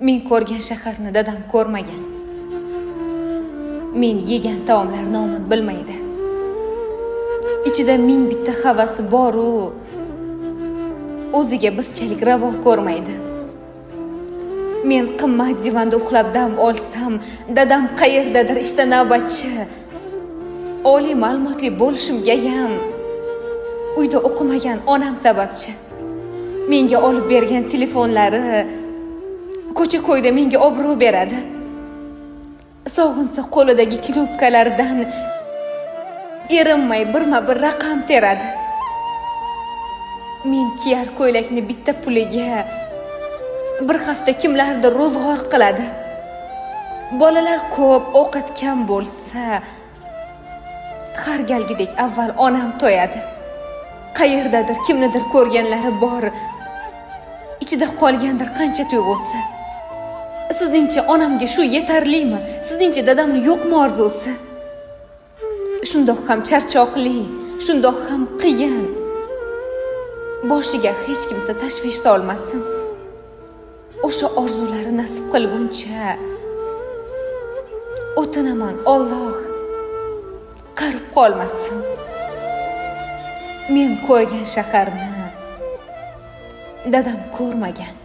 Men ko'rgan shaharni dadam ko'rmagan. Men yegan taomlar nomini bilmaydi. Ichida ming bitta havasi bor-u, o'ziga bizchalik ravo ko'rmaydi. Men qimmat divanda uxlab dam olsam, dadam qayerdadir ishda navbatchi. Oliy ma'lumotli bo'lishimgayam uyda o'qimagan onam sababchi. Menga olib bergan telefonlari ko'cha-ko'yda menga obro' beradi. Sog'insa qo'lidagi knopkalardan erinmay birma-bir raqam teradi. Men kiyar ko'ylakni bitta puliga bir hafta kimlardir ro'zg'or qiladi. Bolalar ko'p, ovqat kam bo'lsa, har galgidek avval onam to'yadi. Qayerdadir kimnidir ko'rganlari bor, ichida qolgandir qancha tuyg'usi. Sizningcha onamga shu yetarlimi? Sizningcha dadamni yo'qmi orzusi? Shundoq ham charchoqli, shundoq ham qiyin. Boshiga hech kimsa tashvish solmasin. O'sha orzulari nasib qilguncha o'tinaman, Alloh qarib qolmasin. Men ko'rgan shaharni dadam ko'rmagan.